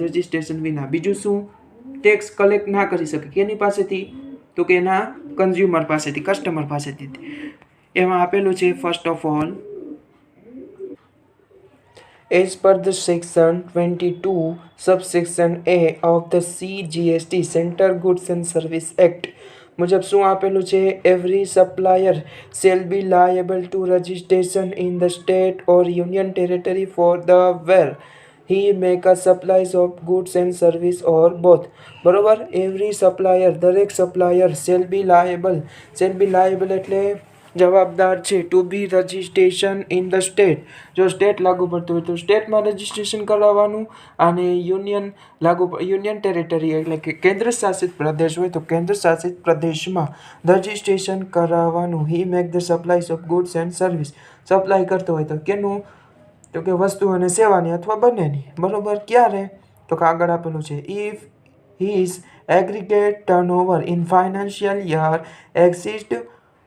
Registration વિના. બીજું શું? ટેક્સ કલેક્ટ ના કરી શકે. કેની પાસેથી? તો કે એના કન્ઝ્યુમર પાસેથી, કસ્ટમર પાસેથી. એમાં આપેલું છે first of all, as per the section 22 subsection A of the CGST Center Goods and Service Act મુજબ શું આપેલું છે? Every supplier shall be liable to registration in the state or union territory for the where he make a supplies of goods and service or both. બરોબર. Every supplier, દરેક supplier shall be liable એટલે જવાબદાર છે to be registration in the state. જો state લાગુ પડતું હોય તો સ્ટેટમાં રજિસ્ટ્રેશન કરાવવાનું, અને યુનિયન ટેરેટરી એટલે કે કેન્દ્ર શાસિત પ્રદેશ હોય તો કેન્દ્ર શાસિત પ્રદેશમાં રજિસ્ટ્રેશન કરાવવાનું. He make the supplies of goods and service. Supply કરતો હોય તો કેનું? તો કે વસ્તુ અને સેવાની અથવા બંનેની. બરોબર. ક્યારે? તો કે આગળ આપેલું છે, if his aggregate turnover in financial year exceeds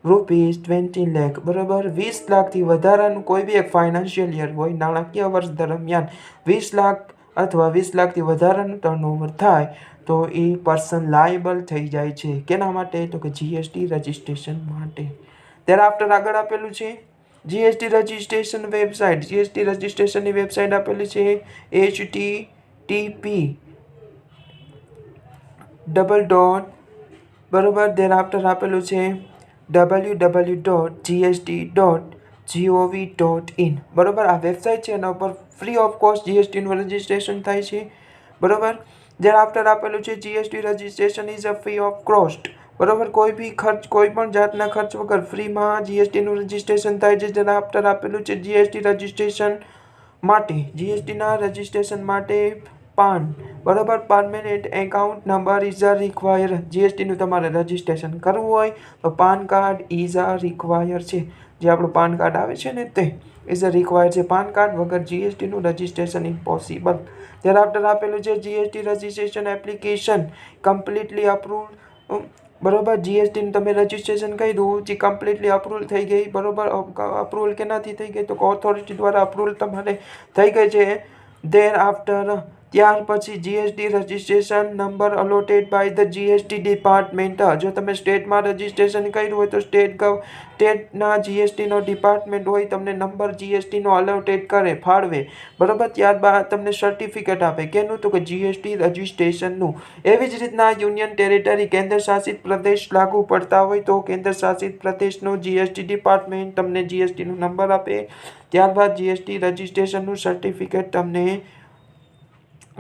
₹20 lakh. બરાબર. 20 લાખથી વધારાનું કોઈ બી એક ફાઇનાન્શિયલ યર હોય, નાણાકીય વર્ષ દરમિયાન 20 લાખ અથવા 20 લાખથી વધારાનું ટર્નઓવર થાય તો એ પર્સન લાયેબલ થઈ જાય છે. કેના માટે? તો કે જીએસટી રજિસ્ટ્રેશન માટે. ત્યારે આફ્ટર આગળ આપેલું છે જીએસટી રજિસ્ટ્રેશન વેબસાઇટ. જીએસટી રજિસ્ટ્રેશનની વેબસાઇટ આપેલી છે http ડબલ ડોટ, બરોબર. દેર આફ્ટર આપેલું છે www.gst.gov.in. બરોબર. આ વેબસાઇટ છે, એના ઉપર ફ્રી ઓફ કોસ્ટ જીએસટીનું રજિસ્ટ્રેશન થાય છે. બરોબર. જેના આફ્ટર આપેલું છે GST registration is a free of cost. બરોબર. કોઈ પણ જાતના ખર્ચ વગર ફ્રીમાં જીએસટીનું રજિસ્ટ્રેશન થાય છે. જેના આફ્ટર આપેલું છે જીએસટી રજિસ્ટ્રેશન માટે, જીએસટીના રજિસ્ટ્રેશન માટે પાન, બરાબર, permanent account number is a require. જીએસટીનું તમારે રજિસ્ટ્રેશન કરવું હોય તો PAN card is a require છે. જે આપણું પાન કાર્ડ આવે છે ને તે ઇઝ અ રિક્વાયર છે. પાન કાર્ડ વગર જીએસટીનું રજિસ્ટ્રેશન ઇમ્પોસિબલ. thereafter આપેલું છે GST registration application completely approve. બરોબર. જીએસટીનું તમે રજિસ્ટ્રેશન કર્યું, જે કમ્પ્લીટલી અપ્રુવલ થઈ ગઈ. બરોબર. અપ્રુવલ કેનાથી થઈ ગઈ? તો ઓથોરિટી દ્વારા અપ્રુવલ તમારે થઈ ગઈ છે. ધેર આફ્ટર ત્યાર પછી GST registration number allotted by the GST department. જો તમે સ્ટેટમાં રજિસ્ટ્રેશન કર્યું હોય તો સ્ટેટના જીએસટીનો ડિપાર્ટમેન્ટ હોય તમને નંબર જીએસટીનો અલોટેડ કરે, ફાળવે. બરોબર. ત્યારબાદ તમને સર્ટિફિકેટ આપે. કેનું? તો કે જીએસટી રજિસ્ટ્રેશનનું. એવી જ રીતના યુનિયન ટેરેટરી, કેન્દ્ર શાસિત પ્રદેશ લાગુ પડતા હોય તો કેન્દ્ર શાસિત પ્રદેશનો જીએસટી ડિપાર્ટમેન્ટ તમને જીએસટીનો નંબર આપે. ત્યારબાદ જીએસટી રજિસ્ટ્રેશનનું સર્ટિફિકેટ તમને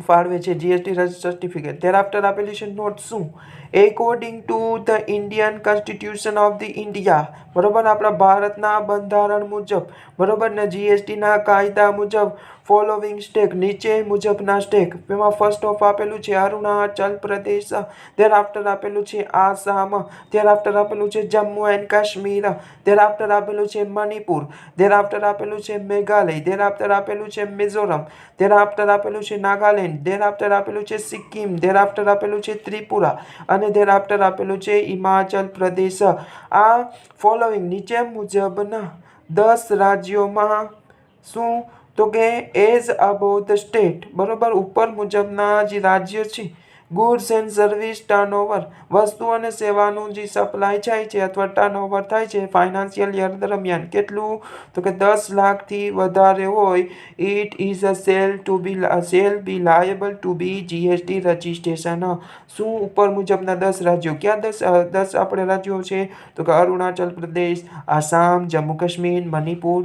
ફાળવે છે, જીએસટી સર્ટિફિકેટ. thereafter આપેલી છે નોટ. શું? According to the Indian constitution of the India. બરોબર. આપણા ભારતના બંધારણ મુજબ, બરોબર, ને જીએસટીના કાયદા મુજબ ફોલોવિંગ સ્ટેટ, નીચે મુજબના સ્ટેટ. એમાં ફર્સ્ટ ઓફ આપેલું છે અરુણાચલ પ્રદેશ. thereafter આપેલું છે આસામ. thereafter આપેલું છે જમ્મુ એન્ડ કાશ્મીર. thereafter આપેલું છે મણિપુર. thereafter આપેલું છે મેઘાલય. thereafter આપેલું છે મિઝોરમ. thereafter આપેલું છે નાગાલેન્ડ. thereafter આપેલું છે સિક્કિમ. thereafter આપેલું છે ત્રિપુરા. અને thereafter આપેલું છે હિમાચલ પ્રદેશ. આ ફોલોવિંગ નીચે મુજબના 10 રાજ્યોમાં શું? તો કે એઝ અબોવ ધ સ્ટેટ. બરોબર. ઉપર મુજબના જે રાજ્ય છે, ગુડ્સ એન્ડ સર્વિસ ટર્નઓવર, વસ્તુ અને સેવાનું જે સપ્લાય થાય છે અથવા ટર્નઓવર થાય છે ફાઇનાન્શિયલ યર દરમિયાન, કેટલું? તો કે 10 લાખથી વધારે હોય, it is a shall be liable to be GST registration. શું? ઉપર મુજબના 10 રાજ્યો. ક્યાં 10 આપણે રાજ્યો છે? તો કે અરુણાચલ પ્રદેશ, આસામ, જમ્મુ કાશ્મીર, મણિપુર,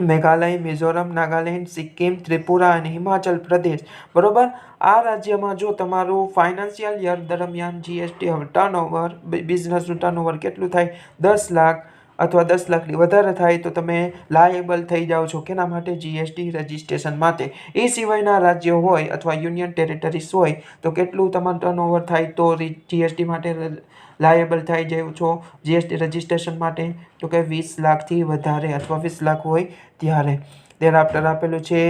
મેઘાલય, મિઝોરમ, નાગાલેન્ડ, સિક્કિમ, ત્રિપુરા અને હિમાચલ પ્રદેશ. બરોબર. આ રાજ્યમાં જો તમારું ફાઇનાન્શિયલ યર દરમિયાન જીએસટી ટર્નઓવર, બિઝનેસનું ટર્નઓવર કેટલું થાય? 10 લાખ અથવા 10 લાખથી વધારે થાય તો તમે લાયેબલ થઈ જાઓ છો. કેના માટે? જીએસટી રજિસ્ટ્રેશન માટે. એ સિવાયના રાજ્યો હોય અથવા યુનિયન ટેરેટરીઝ હોય તો કેટલું તમારું ટર્નઓવર થાય તો જીએસટી માટે લાયેબલ થઈ જાય છો જીએસટી રજિસ્ટ્રેશન માટે? તો કે 20 લાખથી વધારે અથવા 20 લાખ હોય ત્યારે. thereafter આપેલું છે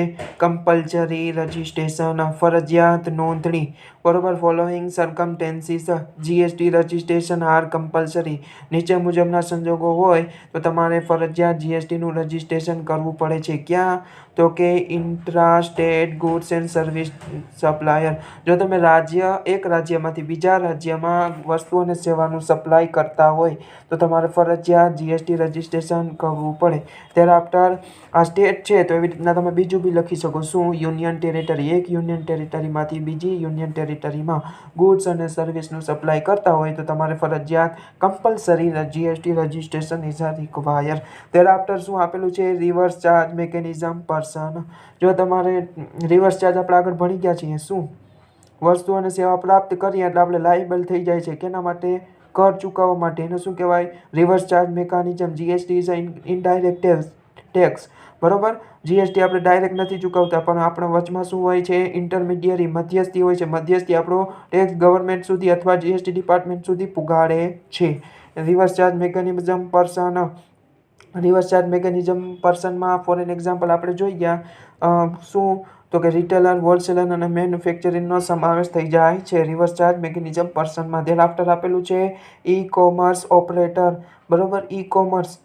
કમ્પલસરી રજિસ્ટ્રેશન, ફરજિયાત નોંધણી. બરોબર. Following circumstances GST registration are compulsory. નીચે મુજબના સંજોગો હોય તો તમારે ફરજિયાત જીએસટીનું રજિસ્ટ્રેશન કરવું પડે છે. ક્યાં? તો કે intra state goods and service supplier. જો તમે એક રાજ્યમાંથી બીજા રાજ્યમાં વસ્તુ અને સેવાનું સપ્લાય કરતા હોય તો તમારે ફરજિયાત જીએસટી રજિસ્ટ્રેશન કરવું પડે. thereafter આ સ્ટેટ છે તો એવી રીતના તમે બીજું બી લખી શકો. શું? Union territory. એક યુનિયન ટેરિટરીમાંથી બીજી યુનિયન ટેરિટરીમાં ગુડ્સ અને સર્વિસનું સપ્લાય કરતા હોય તો તમારે ફરજિયાત compulsory GST registration is a require. thereafter શું આપેલું છે? Reverse charge mechanism person. જો તમારે રિવર્સ ચાર્જ આપણે આગળ ભણી ગયા છીએ. શું? વસ્તુ અને સેવા પ્રાપ્ત કરીએ એટલે આપણે લાયબલ થઈ જાય છે. કેના માટે? કર ચૂકવવા માટે. એને શું કહેવાય? Reverse charge mechanism. GST is indirect tax. બરોબર. જીએસટી આપણે ડાયરેક્ટ નથી ચૂકવતા પણ આપણા વચમાં શું હોય છે? ઇન્ટરમીડિયરી મધ્યસ્થી હોય છે. મધ્યસ્થી આપણો ટેક્સ ગવર્મેન્ટ સુધી અથવા જીએસટી ડિપાર્ટમેન્ટ સુધી પુગાડે છે. Reverse charge mechanism person. Reverse charge mechanism પર્સનમાં ફોર એક્ઝામ્પલ આપણે જોઈ ગયા. શું? તો કે રિટેલર, હોલસેલર અને મેન્યુફેક્ચરિંગનો સમાવેશ થઈ જાય છે રિવર્સ ચાર્જ મિકેનિઝમ પર્સનમાં. thereafter આપેલું છે ઈ કોમર્સ ઓપરેટર. બરોબર. ઈ કોમર્સ,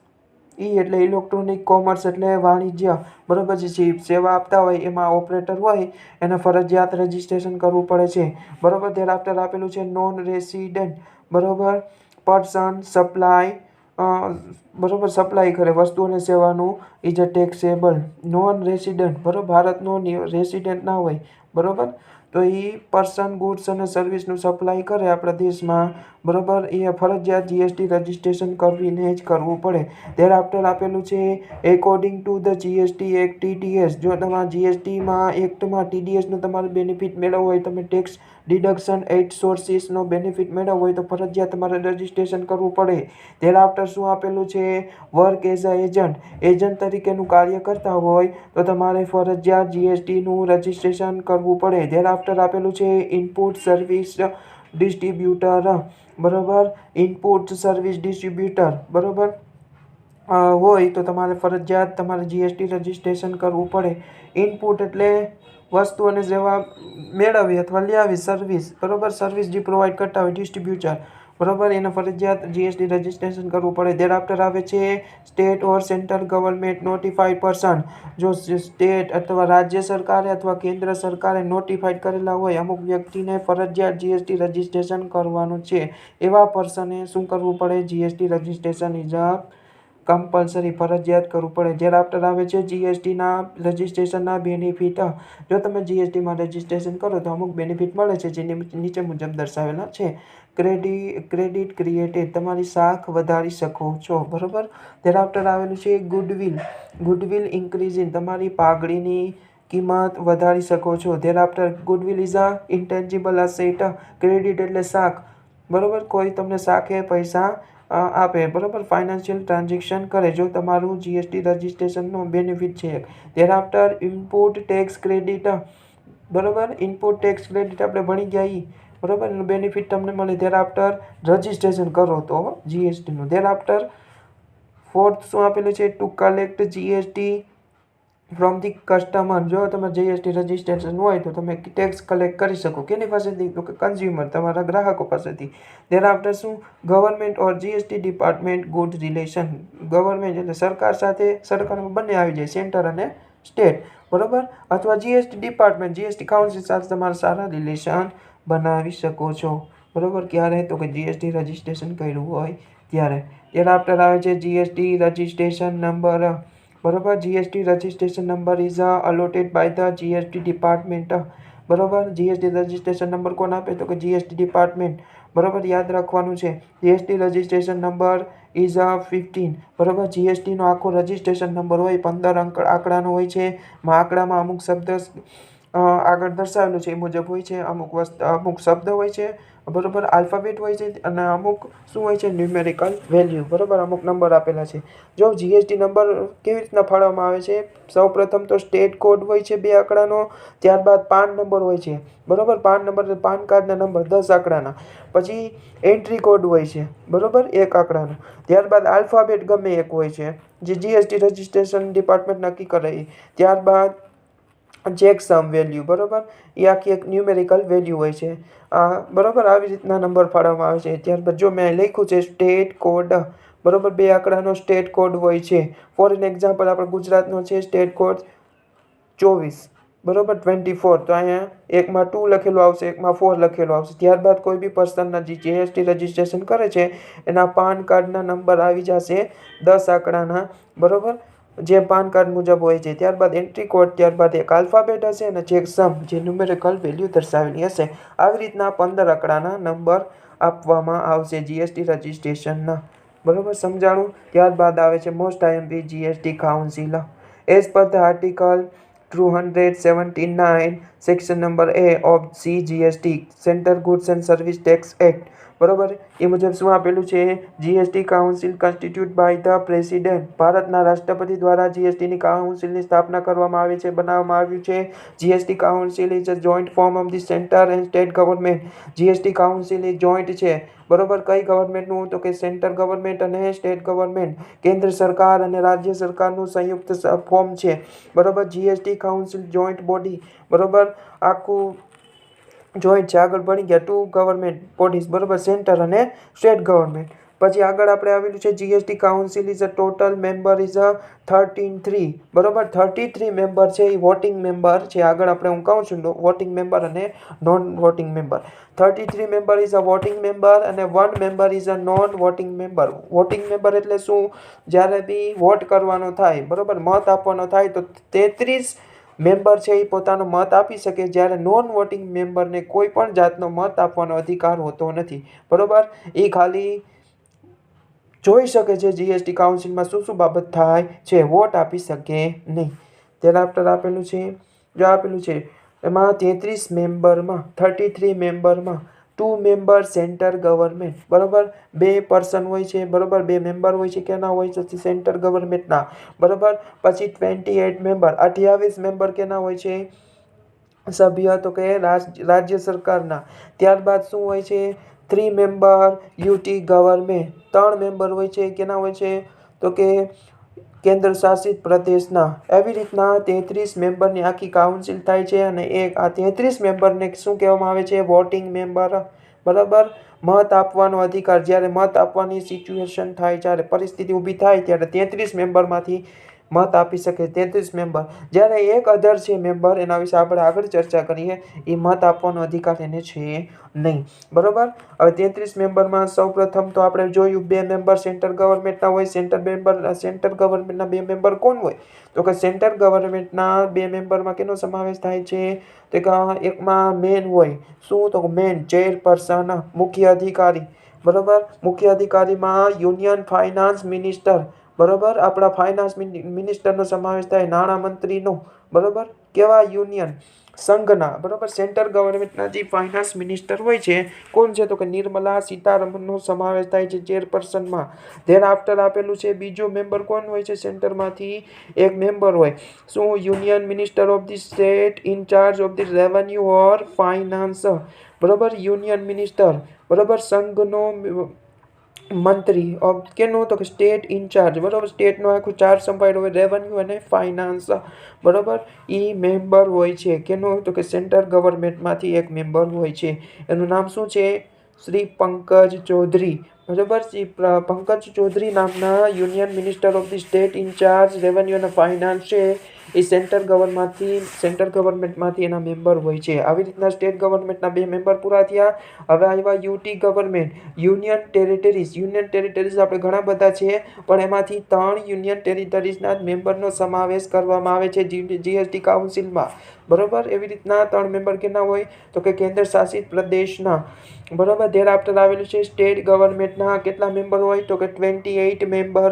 ઈ એટલે ઇલેક્ટ્રોનિક, કોમર્સ એટલે વાણિજ્ય. બરોબર. જે સેવા આપતા હોય એમાં ઓપરેટર હોય એને ફરજિયાત રજિસ્ટ્રેશન કરવું પડે છે. બરોબર. thereafter આપેલું છે નોન રેસિડેન્ટ. બરોબર. પર્સન સપ્લાય બરોબર સપ્લાય કરે વસ્તુ અને સેવાનું is a taxable. Non resident. બરોબર. ભારતનો રેસિડેન્ટ ના હોય. બરોબર. તો એ પર્સન ગુડ્સ અને સર્વિસનું સપ્લાય કરે આપણા દેશમાં. બરોબર. એ ફરજિયાત જીએસટી રજિસ્ટ્રેશન કરીને જ કરવું પડે. thereafter આપેલું છે according to the GST act TDS. જો તમારા જીએસટીમાં એક્ટમાં ટીડીએસનો તમારે બેનિફિટ મેળવવો હોય, તમે ટેક્સ ડિડક્શન એટ સોર્સિસનો બેનિફિટ મેળવવો હોય તો ફરજિયાત તમારે રજિસ્ટ્રેશન કરવું પડે. thereafter શું આપેલું છે? Work as a agent. Agent તરીકેનું કાર્ય કરતા હોય તો તમારે ફરજિયાત જીએસટીનું રજિસ્ટ્રેશન કરવું પડે. thereafter આપેલું છે ઇનપુટ સર્વિસ ડિસ્ટ્રીબ્યુટર. બરોબર. Input service distributor. બરોબર. હોય તો તમારે ફરજિયાત તમારે જીએસટી રજિસ્ટ્રેશન કરવું પડે. ઇનપુટ એટલે વસ્તુ અને સેવા મેળવવી અથવા લેવી, સર્વિસ. બરોબર. સર્વિસ જે પ્રોવાઈડ કરતા હોય ડિસ્ટ્રીબ્યુટર. બરોબર. એને ફરજિયાત જીએસટી રજિસ્ટ્રેશન કરવું પડે. thereafter આવે છે સ્ટેટ ઓર સેન્ટ્રલ ગવર્મેન્ટ નોટિફાઈડ પર્સન. જો સ્ટેટ અથવા રાજ્ય સરકારે અથવા કેન્દ્ર સરકારે નોટિફાઈડ કરેલા હોય અમુક વ્યક્તિને ફરજિયાત જીએસટી રજિસ્ટ્રેશન કરવાનું છે એવા પર્સને શું કરવું પડે? GST registration is a compulsory. ફરજિયાત કરવું પડે. thereafter આવે છે જીએસટીના રજિસ્ટ્રેશનના બેનિફિટ. જો તમે જીએસટીમાં રજિસ્ટ્રેશન કરો તો અમુક બેનિફિટ મળે છે જે નીચે મુજબ દર્શાવેલા છે. Credit created. તમારી શાખ વધારી શકો છો. બરોબર. thereafter આવેલું છે ગુડવિલ. Goodwill increasing. તમારી પાઘડીની કિંમત વધારી શકો છો. thereafter goodwill is a intangible asset. Credit એટલે શાખ. બરોબર. કોઈ તમને શાખે પૈસા આપે. બરોબર. ફાઇનાન્શિયલ ટ્રાન્ઝેક્શન કરે જો તમારું જીએસટી રજિસ્ટ્રેશનનો બેનિફિટ છે. thereafter input tax credit. બરોબર. ઇનપુટ ટેક્સ ક્રેડિટ આપણે ભણી ગયા. બરોબર. એનું બેનિફિટ તમને મળે. thereafter રજિસ્ટ્રેશન કરો તો જીએસટીનું. thereafter ફોર્થ શું આપેલું છે? Two collect GST from the customer. જો તમે જીએસટી રજિસ્ટ્રેશન હોય તો તમે ટેક્સ કલેક્ટ કરી શકો. કેની પાસેથી? તો કે કન્ઝ્યુમર, તમારા ગ્રાહકો પાસેથી. thereafter શું? Government or GST department good relation. Government એટલે સરકાર સાથે, સરકારમાં બંને આવી જાય, સેન્ટર અને સ્ટેટ. બરોબર. અથવા જીએસટી ડિપાર્ટમેન્ટ, જીએસટી કાઉન્સિલ સાથે તમારે સારા રિલેશન બનાવી શકો છો. બરોબર. ક્યારે? તો કે જીએસટી રજિસ્ટ્રેશન કર્યું હોય ત્યારે. thereafter આવે છે જીએસટી રજિસ્ટ્રેશન નંબર. બરોબર. GST registration number is allotted by the GST department. બરોબર. જીએસટી રજિસ્ટ્રેશન નંબર કોણ આપે? તો કે જીએસટી ડિપાર્ટમેન્ટ. બરોબર. યાદ રાખવાનું છે જીએસટી રજિસ્ટ્રેશન નંબર ઇઝ 15. બરોબર. જીએસટીનો આખો રજિસ્ટ્રેશન નંબર હોય 15 આંકડાનો હોય છે. આંકડામાં અમુક શબ્દ આગળ દર્શાવેલું છે એ મુજબ હોય છે. અમુક શબ્દ હોય છે. બરોબર. આલ્ફાબેટ હોય છે અને અમુક શું હોય છે? Numerical value. બરોબર. અમુક નંબર આપેલા છે. જો જીએસટી નંબર કેવી રીતના ફાળવવામાં આવે છે? સૌપ્રથમ તો સ્ટેટ કોડ હોય છે 2 આંકડાનો. ત્યારબાદ પાન નંબર હોય છે. બરોબર. પાન નંબર પાન કાર્ડના નંબર 10 આંકડાના. પછી એન્ટ્રી કોડ હોય છે. બરોબર. 1 આંકડાનો. ત્યારબાદ આલ્ફાબેટ ગમે એક હોય છે જે જીએસટી રજિસ્ટ્રેશન ડિપાર્ટમેન્ટ નક્કી કરે. ત્યારબાદ ચેકસમ વેલ્યુ. બરોબર. એ આખી એક ન્યુમેરિકલ વેલ્યુ હોય છે. બરોબર. આવી રીતના નંબર ફાળવવામાં આવે છે. ત્યારબાદ જો મેં લખ્યું છે સ્ટેટ કોડ. બરોબર. 2 આંકડાનો સ્ટેટ કોડ હોય છે. ફોર એક્ઝામ્પલ આપણે ગુજરાતનો છે સ્ટેટ કોડ 24 બરાબર 24 તો અહીંયા એકમાં 2 લખેલું આવશે, એકમાં 4 લખેલું આવશે. ત્યારબાદ કોઈ બી પર્સનના જે જીએસટી રજિસ્ટ્રેશન કરે છે એના પાન કાર્ડના નંબર આવી જશે 10 આંકડાના, બરાબર, જે પાન કાર્ડ મુજબ હોય છે. ત્યારબાદ એન્ટ્રી કોડ, ત્યારબાદ એક આલ્ફાબેટ હશે અને ચેકસમ જે ન્યુમેરિકલ વેલ્યુ દર્શાવેલી હશે. આવી રીતના 15 આંકડાના નંબર આપવામાં આવશે જીએસટી રજિસ્ટ્રેશનના, બરાબર, સમજાણું. ત્યારબાદ આવે છે most IMP GST council. As per the article 279 section number A of CGST centre goods and service tax act, બરાબર, એ મુજબ શું આપેલું છે? GST council constitute by the president. ભારતના રાષ્ટ્રપતિ દ્વારા જીએસટીની કાઉન્સિલની સ્થાપના કરવામાં આવી છે, બનાવવામાં આવ્યું છે. GST council is a joint form of the centre and state government. GST council A joint છે, બરાબર, કઈ ગવર્મેન્ટનું? તો કે સેન્ટર ગવર્મેન્ટ અને સ્ટેટ ગવર્મેન્ટ, કેન્દ્ર સરકાર અને રાજ્ય સરકારનું સંયુક્ત ફોર્મ છે, બરાબર. જીએસટી કાઉન્સિલ જોઈન્ટ બોડી, બરાબર, આખું જોઈન્ટ છે. આગળ ભણી ગયા 2 ગવર્મેન્ટ બોડીઝ, બરાબર, સેન્ટર અને સ્ટેટ ગવર્મેન્ટ. પછી આગળ આપણે આવેલું છે GST council is a total member is અ 33, બરાબર, 33 મેમ્બર છે એ વોટિંગ મેમ્બર છે. આગળ આપણે હું કહું છું વોટિંગ મેમ્બર અને non voting member. 33 member is a voting member અને 1 member is a non voting member. Voting member એટલે શું? જ્યારે બી વોટ કરવાનો થાય, બરાબર, મત આપવાનો થાય તો 33 મેમ્બર છે એ પોતાનો મત આપી શકે, જ્યારે નોન વોટિંગ મેમ્બરને કોઈ પણ જાતનો મત આપવાનો અધિકાર હોતો નથી, બરાબર. એ ખાલી જોઈ શકે છે જીએસટી કાઉન્સિલમાં શું શું બાબત થાય છે, વોટ આપી શકે નહીં. thereafter આપેલું છે, જો આપેલું છે એમાં 33 મેમ્બરમાં 33 મેમ્બરમાં 2 મેમ્બર સેન્ટર ગવર્મેન્ટ, બરાબર, 2 પર્સન હોય છે, બરાબર, 2 મેમ્બર હોય છે, કેના હોય છે? સેન્ટર ગવર્મેન્ટના, બરાબર. પછી 28 મેમ્બર, 28 મેમ્બર કેના હોય છે? સભ્ય, તો કે રાજ્ય સરકારના. ત્યારબાદ શું હોય છે? 3 મેમ્બર યુટી ગવર્મેન્ટ, 3 મેમ્બર હોય છે, કેના હોય છે? તો કે કેન્દ્ર શાસિત પ્રદેશના. એવી રીતના 33 મેમ્બરની આખી કાઉન્સિલ થાય છે અને આ 33 મેમ્બરને શું કહેવામાં આવે છે? વોટિંગ મેમ્બર, બરાબર. મત આપવાનો અધિકાર, જ્યારે મત આપવાની સિચ્યુએશન થાય, જ્યારે પરિસ્થિતિ ઊભી થાય ત્યારે 33 મેમ્બરમાંથી મત આપી શકે 33 મેમ્બર. જ્યારે એક અધર છે મેમ્બર, એના વિશે આપણે આગળ ચર્ચા કરીએ, એ મત આપવાનો અધિકાર એને છે નહીં, બરાબર. હવે 33 મેમ્બરમાં સૌપ્રથમ તો આપણે જોયું 2 મેમ્બર સેન્ટર ગવર્મેન્ટના હોય. સેન્ટર ગવર્મેન્ટના 2 મેમ્બર કોણ હોય? તો કે સેન્ટર ગવર્મેન્ટના 2 મેમ્બરમાં કેનો સમાવેશ થાય છે? તો કે એકમાં મેન હોય, શું? તો મેન ચેરપર્સન, મુખ્ય અધિકારી, બરાબર. મુખ્ય અધિકારીમાં યુનિયન ફાઇનાન્સ મિનિસ્ટર, બરાબર, આપણા ફાઇનાન્સ મિનિસ્ટરનો સમાવેશ થાય, નાણામંત્રીનો, બરાબર. કેવા? યુનિયન સંઘના, બરાબર. સેન્ટર ગવર્મેન્ટના જે ફાઇનાન્સ મિનિસ્ટર હોય છે કોણ છે? તો કે નિર્મલા સીતારમણનો સમાવેશ થાય છે ચેરપર્સનમાં. આફ્ટર આપેલું છે બીજો મેમ્બર કોણ હોય છે? સેન્ટરમાંથી એક મેમ્બર હોય, શું? Union minister of the state in charge of the revenue or finance, બરાબર. યુનિયન મિનિસ્ટર, બરાબર, સંઘનો મંત્રી કેનું? તો કે સ્ટેટ ઇન્ચાર્જ, બરાબર, સ્ટેટનો આખું ચાર્જ સંભાળ્યો હોય, રેવન્યુ અને ફાઇનાન્સ, બરાબર. એ મેમ્બર હોય છે કેનું? તો કે સેન્ટર ગવર્મેન્ટમાંથી એક મેમ્બર હોય છે. એનું નામ શું છે? શ્રી પંકજ ચૌધરી, બરાબર. શ્રી પંકજ ચૌધરી નામના union minister of the state in charge revenue અને ફાઇનાન્સ છે એ સેન્ટર ગવર્મેન્ટમાંથી એના મેમ્બર હોય છે. આવી રીતના સ્ટેટ ગવર્મેન્ટના 2 મેમ્બર પૂરા થયા. હવે આવ્યા યુટી ગવર્મેન્ટ, યુનિયન ટેરિટરીઝ આપણે ઘણા બધા છે, પણ એમાંથી 3 યુનિયન ટેરિટરીઝના મેમ્બરનો સમાવેશ કરવામાં આવે છે જીએસટી કાઉન્સિલમાં, બરાબર. એવી રીતના 3 મેમ્બર કેના હોય? તો કે કેન્દ્ર શાસિત પ્રદેશના, બરાબર. આફ્ટર આવેલું છે સ્ટેટ ગવર્મેન્ટના. કેટલા મેમ્બર હોય? તો કે 28 મેમ્બર,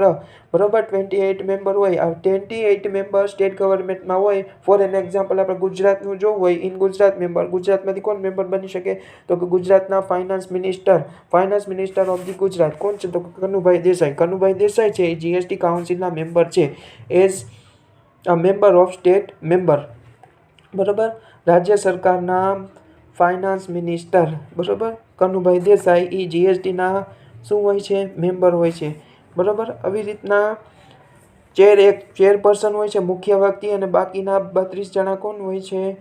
બરાબર, 28 મેમ્બર હોય. આ 28 મેમ્બર સ્ટેટ ગવર્મેન્ટમાં હોય. ફોર એન એક્ઝામ્પલ આપણે ગુજરાતનું જોવું હોય, ઇન ગુજરાત મેમ્બર, ગુજરાતમાંથી કોણ મેમ્બર બની શકે? તો કે ગુજરાતના finance minister of the Gujarat કોણ છે? તો કનુભાઈ દેસાઈ. કનુભાઈ દેસાઈ છે એ જીએસટી કાઉન્સિલના મેમ્બર છે as a member of state member, બરાબર. રાજ્ય સરકારના ફાઇનાન્સ મિનિસ્ટર, બરાબર, કનુભાઈ દેસાઈ એ જીએસટીના શું હોય છે? મેમ્બર હોય છે, બરાબર. આવી રીતના ચેરપર્સન હોય છે, મુખ્ય વ્યક્તિ, અને બાકીના 32 જણા કોણ હોય છે?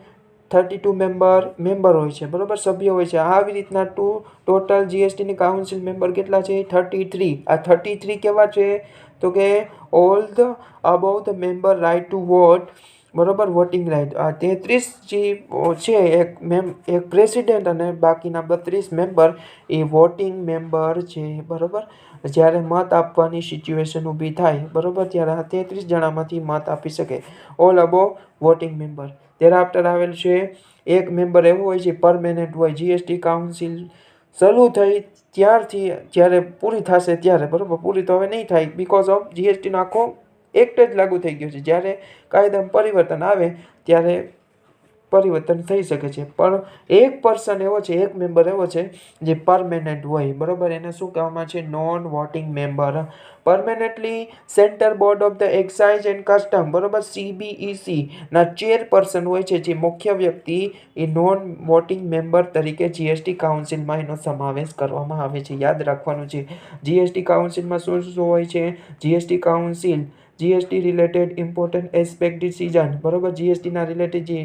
32 મેમ્બર હોય છે, બરાબર, સભ્ય હોય છે. આવી રીતના ટોટલ જીએસટીની કાઉન્સિલ મેમ્બર કેટલા છે? 33. આ 33 કેવા છે? તો કે all the above the member right to vote બરોબર વોટિંગ રાઇટ આ 33 જે છે એક પ્રેસિડેન્ટ અને બાકીના 32 મેમ્બર એ વોટિંગ મેમ્બર છે બરોબર. જ્યારે મત આપવાની સિચ્યુએશન ઊભી થાય બરોબર ત્યારે આ 33 જણામાંથી મત આપી શકે. All અબો voting member. ત્યારે આફ્ટર આવેલ છે એક મેમ્બર એવો હોય છે પરમેનન્ટ હોય. જીએસટી કાઉન્સિલ શરૂ થઈ ત્યારથી જ્યારે પૂરી થશે ત્યારે બરોબર. પૂરી તો હવે નહીં થાય બીકોઝ ઓફ જીએસટીનો આખો એક્ટ જ લાગુ થઈ ગયો છે. જ્યારે કાયદામાં પરિવર્તન આવે ત્યારે પરિવર્તન થઈ શકે છે. પણ એક પર્સન એવો છે એક મેમ્બર એવો છે જે પરમેનન્ટ હોય બરોબર. એને શું કહેવામાં છે non voting member. Permanently centre board of the excise and custom બરોબર CBEC ના ચેરપર્સન હોય છે જે મુખ્ય વ્યક્તિ એ નોન વોટિંગ મેમ્બર તરીકે જીએસટી કાઉન્સિલમાં એનો સમાવેશ કરવામાં આવે છે. યાદ રાખવાનું છે જીએસટી કાઉન્સિલમાં શું શું હોય છે. GST council GST related important aspect decision બરોબર. જીએસટીના રિલેટેડ જે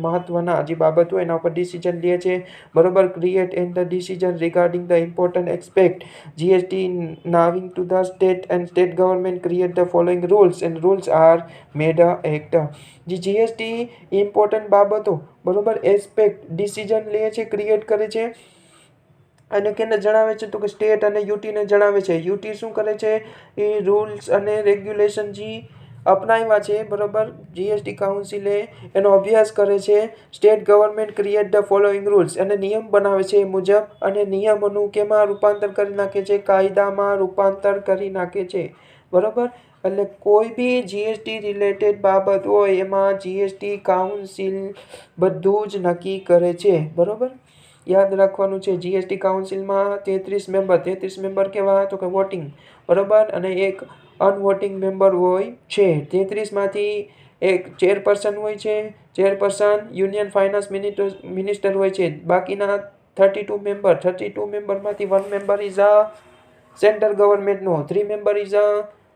મહત્વના જે બાબત હોય એના ઉપર ડિસિઝન લે છે બરોબર. Create and the decision regarding the important aspect GST knowing to the state and state government create the following rules and rules are made act. જે જીએસટી ઇમ્પોર્ટન્ટ બાબતો બરોબર એસ્પેક્ટ ડિસિઝન લે છે ક્રિએટ કરે છે અને કેને જણાવે છે તો કે સ્ટેટ અને યુટીને જણાવે છે. યુટી શું કરે છે એ રૂલ્સ અને રેગ્યુલેશન જે અપનાવ્યા છે બરોબર જીએસટી કાઉન્સિલે એનો અભ્યાસ કરે છે. State government create the following rules અને નિયમ બનાવે છે એ મુજબ અને નિયમોનું કેમાં રૂપાંતર કરી નાખે છે કાયદામાં રૂપાંતર કરી નાખે છે બરોબર. એટલે કોઈ બી જીએસટી રિલેટેડ બાબત હોય એમાં જીએસટી કાઉન્સિલ બધું જ નક્કી કરે છે બરોબર. યાદ રાખવાનું છે જીએસટી કાઉન્સિલમાં 33 મેમ્બર કેવા તો કે વોટિંગ બરોબર અને એક અનવોટિંગ મેમ્બર હોય છે. 33માંથી એક ચેરપર્સન હોય છે. ચેરપર્સન યુનિયન ફાઇનાન્સ મિનિસ્ટર હોય છે. બાકીના 32 મેમ્બરમાંથી 1 મેમ્બર ઇઝ અ સેન્ટ્રલ ગવર્મેન્ટનો, 3 મેમ્બર ઇઝ અ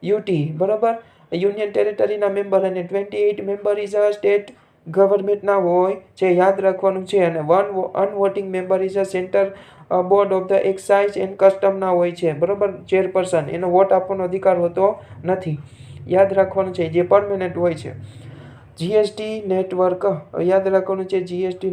યુટી બરોબર યુનિયન ટેરિટરીના મેમ્બર અને 28 મેમ્બર ઇઝ અ સ્ટેટ ગવર્મેન્ટના હોય છે. યાદ રાખવાનું છે. અને 1 nonvoting member is a center board of the excise and કસ્ટમના હોય છે બરોબર. ચેરપર્સન એનો વોટ આપવાનો અધિકાર હોતો નથી. યાદ રાખવાનું છે જે પરમેનન્ટ હોય છે. જીએસટી નેટવર્ક યાદ રાખવાનું છે GST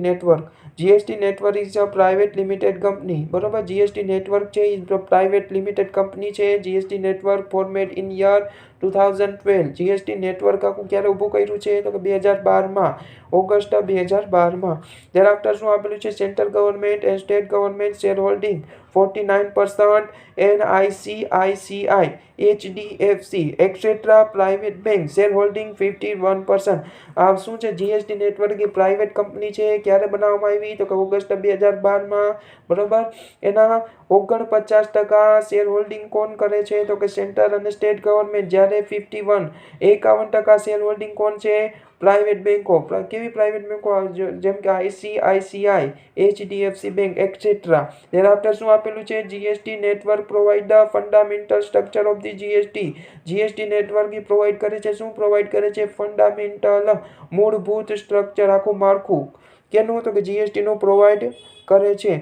network is a private limited company બરોબર. જીએસટી નેટવર્ક છે એ પ્રાઇવેટ લિમિટેડ કંપની છે. GST network format in year 2012. GST network આખું ક્યારે ઊભું કર્યું છે તો કે 2012માં ઓગસ્ટ 2012માં. thereafter શું આપેલું છે central government and state government share holding 49% and ICICI HDFC et cetera private bank share holding 51%. આ શું છે જીએસટી નેટવર્ક એ પ્રાઇવેટ કંપની છે. ક્યારે બનાવવામાં આવી તો કે ઓગસ્ટ 2012માં બરોબર. એના 49% શેર હોલ્ડિંગ કોણ કરે છે તો કે સેન્ટ્રલ અને સ્ટેટ ગવર્મેન્ટ. જ્યારે 51% શેર હોલ્ડિંગ કોણ છે પ્રાઇવેટ બેંકો. કેવી પ્રાઇવેટ બેંકો જેમ કે ICICI HDFC bank et cetera. thereafter શું આપેલું છે GST network provide the fundamental structure of the GST. GST network A provide કરે છે શું પ્રોવાઇડ કરે છે ફંડામેન્ટલ મૂળભૂત સ્ટ્રક્ચર આખું માળખું કેનું તો કે જીએસટીનું પ્રોવાઇડ કરે છે.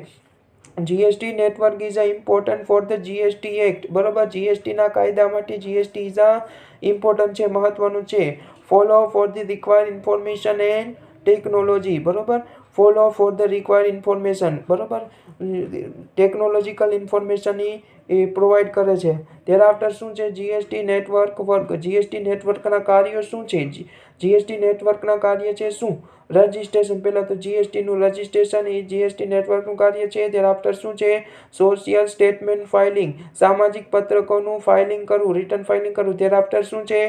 GST network is a important for the GST act બરોબર. જીએસટીના કાયદા માટે જીએસટી ઇઝ અ ઇમ્પોર્ટન્ટ છે મહત્વનું છે. Follow for the required information and technology બરોબર. Follow for the required information બરોબર. ટેકનોલોજીકલ ઇન્ફોર્મેશન એ પ્રોવાઈડ કરે છે. thereafter શું છે જીએસટી નેટવર્ક વર્ક. જીએસટી નેટવર્કના કાર્યો શું છે. જીએસટી નેટવર્કના કાર્ય છે શું રજિસ્ટ્રેશન. પહેલાં તો જીએસટીનું રજિસ્ટ્રેશન એ જીએસટી નેટવર્કનું કાર્ય છે. thereafter શું છે સોશિયલ સ્ટેટમેન્ટ ફાઇલિંગ સામાજિક પત્રકોનું ફાઇલિંગ કરવું રિટર્ન ફાઇલિંગ કરવું. thereafter શું છે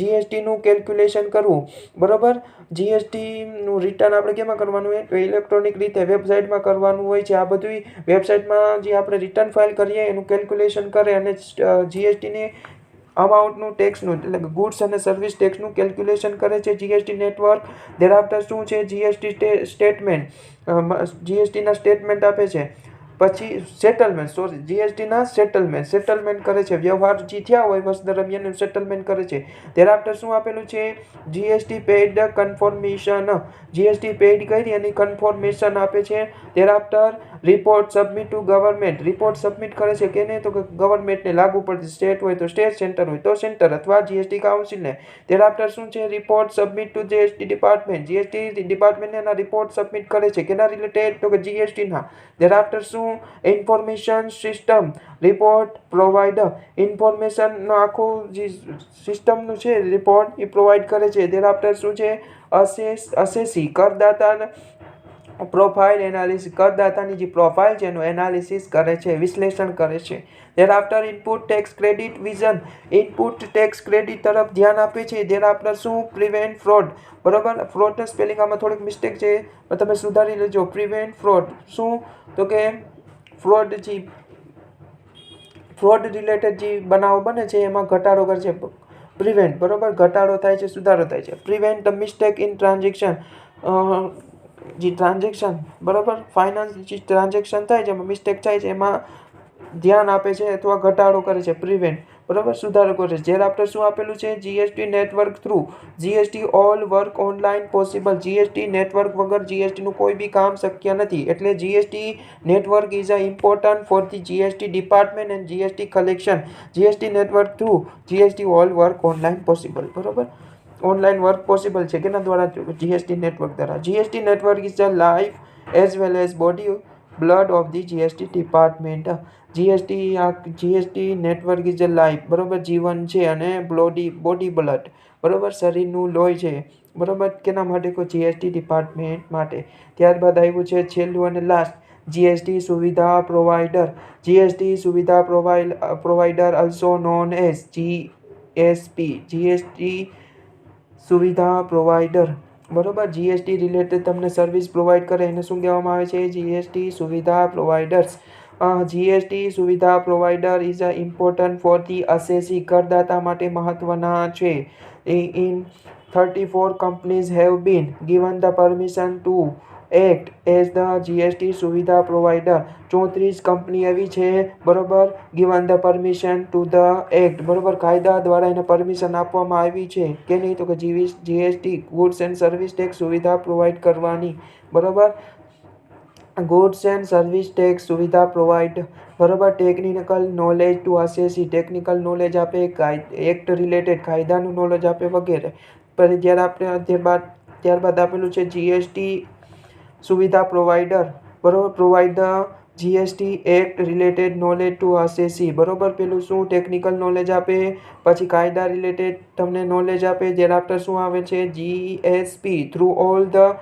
જીએસટીનું કેલ્ક્યુલેશન કરવું બરોબર. જીએસટીનું રિટર્ન આપણે કેમાં કરવાનું હોય તો ઇલેક્ટ્રોનિક રીતે વેબસાઇટમાં કરવાનું હોય છે. આ બધું વેબસાઇટમાં જે આપણે રિટર્ન ફાઇલ કરીએ એનું કેલ્ક્યુલેશન કરે અને જીએસટીની અમાઉન્ટનું ટેક્સનું એટલે કે ગુડ્સ અને સર્વિસ ટેક્સનું કેલ્ક્યુલેશન કરે છે જીએસટી નેટવર્ક. thereafter શું છે જીએસટી સ્ટેટમેન્ટ જીએસટીના સ્ટેટમેન્ટ આપે છે. પછી જીએસટીના સેટલમેન્ટ કરે છે. વ્યવહાર જે થયા હોય વર્ષ દરમિયાન એનું સેટલમેન્ટ કરે છે. thereafter શું આપેલું છે GST paid confirmation. GST paid કરી એની કન્ફર્મેશન આપે છે. thereafter report submit to government, report submit કરે છે કેને? તો કે ગવર્મેન્ટને લાગુ પડતી, સ્ટેટ હોય તો સ્ટેટ, સેન્ટર હોય તો સેન્ટર અથવા જીએસટી કાઉન્સિલને. thereafter શું છે? Report submit to GST department, GST ડિપાર્ટમેન્ટને એના રિપોર્ટ સબમિટ કરે છે કેના રિલેટેડ? તો કે જીએસટીના. thereafter શું? ઇન્ફોર્મેશન સિસ્ટમ રિપોર્ટ પ્રોવાઈડર, ઇન્ફોર્મેશનનો આખું જે સિસ્ટમનું છે રિપોર્ટ એ પ્રોવાઈડ કરે છે. thereafter શું છે? અસેસી કરદાતા પ્રોફાઇલ એનાલિસિસ, કરદાતાની જે પ્રોફાઇલ છે એનું એનાલિસિસ કરે છે, વિશ્લેષણ કરે છે. thereafter input tax credit vision, input tax credit તરફ ધ્યાન આપે છે. thereafter શું? પ્રિવેન્ટ ફ્રોડ, બરોબર. ફ્રોડના સ્પેલિંગ આમાં થોડીક મિસ્ટેક છે, તમે સુધારી લેજો. પ્રિવેન્ટ ફ્રોડ શું? તો કે ફ્રોડ રિલેટેડ જે બનાવ બને છે એમાં ઘટાડો કરે છે. પ્રિવેન્ટ, બરોબર, ઘટાડો થાય છે, સુધારો થાય છે. Prevent the mistake in transaction, જે ટ્રાન્ઝેક્શન, બરોબર, ફાઇનાન્સ જે ટ્રાન્ઝેક્શન થાય છે એમાં મિસ્ટેક થાય છે એમાં ધ્યાન આપે છે અથવા ઘટાડો કરે છે. પ્રિવેન્ટ, બરોબર, સુધારો કરે છે. thereafter શું આપેલું છે? GST network through, GST all work online possible, GST network વગર જીએસટીનું કોઈ બી કામ શક્ય નથી. એટલે GST network is a important for the GST department and GST collection. GST network through GST all work online possible, બરોબર. ઓનલાઈન વર્ક પોસિબલ છે કેના દ્વારા? જીએસટી નેટવર્ક દ્વારા. GST network is a life as well as body blood of the GST department. GST network is a life, બરોબર, જીવન છે, અને body blood, બરોબર, શરીરનું લોહી છે, બરોબર, કેના માટે? કોઈ જીએસટી ડિપાર્ટમેન્ટ માટે. ત્યારબાદ આવ્યું છે છેલ્લું અને લાસ્ટ, જીએસટી સુવિધા પ્રોવાઈડર. જીએસટી સુવિધા provider also known as GSP, GST સુવિધા પ્રોવાઈડર, બરોબર. જીએસટી રિલેટેડ તમને સર્વિસ પ્રોવાઈડ કરે એને શું કહેવામાં આવે છે? જીએસટી સુવિધા પ્રોવાઈડર્સ. જીએસટી સુવિધા provider is a important for the assessee, કરદાતા માટે મહત્વના છે. In 34 companies have been given the permission to act as the GST સુવિધા પ્રોવાઈડર. 34 કંપની એવી છે, બરોબર, given the permission to the act, બરોબર, કાયદા દ્વારા એને પરમિશન આપવામાં આવી છે કે નહીં? તો કે GST goods and service tax સુવિધા પ્રોવાઈડ કરવાની, બરોબર. ગુડ્સ એન્ડ સર્વિસ ટેક્સ સુવિધા પ્રોવાઈડ, બરોબર. Technical knowledge to assessee, technical knowledge આપે, એક્ટ રિલેટેડ કાયદાનું નોલેજ આપે વગેરે. ત્યારબાદ આપેલું છે જીએસટી સુવિધા પ્રોવાઈડર, બરોબર, provide the GST act related knowledge to assessee, બરોબર. પેલું શું? ટેકનિકલ નોલેજ આપે, પછી કાયદા રિલેટેડ તમને નોલેજ આપે. thereafter શું આવે છે? GSP through all the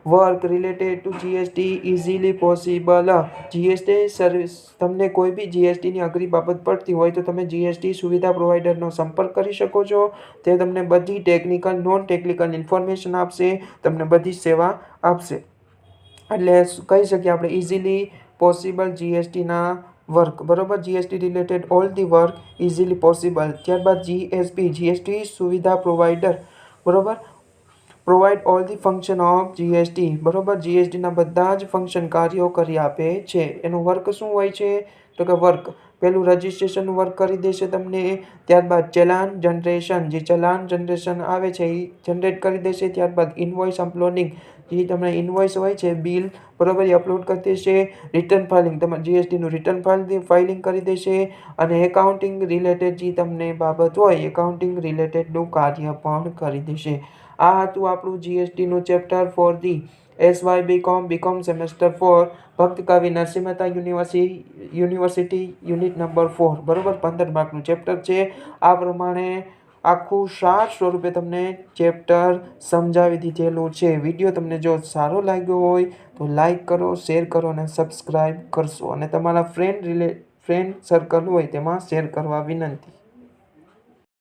work related to GST easily possible. GST service, તમને કોઈ બી જીએસટીની અઘરી બાબત પડતી હોય તો તમે જીએસટી સુવિધા પ્રોવાઈડરનો સંપર્ક કરી શકો છો. તે તમને બધી ટેકનિકલ નોન ટેકનિકલ ઇન્ફોર્મેશન આપશે, તમને બધી સેવા આપશે. એટલે કહી શકીએ આપણે ઇઝીલી પોસિબલ જીએસટીના વર્ક, બરોબર. GST related all the work easily possible. ત્યારબાદ જીએસટી સુવિધા પ્રોવાઈડર, બરોબર, provide all the function of GST, બરોબર. જીએસટીના બધા જ ફંક્શન કાર્યો કરી આપે છે. એનું વર્ક શું હોય છે? તો કે વર્ક, પેલું રજિસ્ટ્રેશનનું વર્ક કરી દેશે તમને. ત્યારબાદ ચલાન જનરેશન, જે ચલાન જનરેશન આવે છે એ જનરેટ કરી દેશે. ત્યારબાદ ઇનવોઇસ અપલોડિંગ, જે તમને ઇનવોઇસ હોય છે, બિલ, બરોબર, એ અપલોડ કરી દેશે. રિટર્ન ફાઇલિંગ, તમારે જીએસટીનું રિટર્ન ફાઇલિંગ કરી દેશે. અને એકાઉન્ટિંગ રિલેટેડ જે તમને બાબત હોય એકાઉન્ટિંગ રિલેટેડનું કાર્ય પણ કરી દેશે. આ હતું આપણું જીએસટીનું chapter for the SY BCom semester 4, ભક્ત કવિ Narsinh Mehta University unit number 4, બરોબર. 15 માર્કનું ચેપ્ટર છે. આ પ્રમાણે આખું સાર સ્વરૂપે તમને ચેપ્ટર સમજાવી દીધેલું છે. વિડીયો તમને જો સારો લાગ્યો હોય તો લાઈક કરો, શેર કરો અને સબસ્ક્રાઈબ કરશો. અને તમારા ફ્રેન્ડ સર્કલ હોય તેમાં શેર કરવા વિનંતી.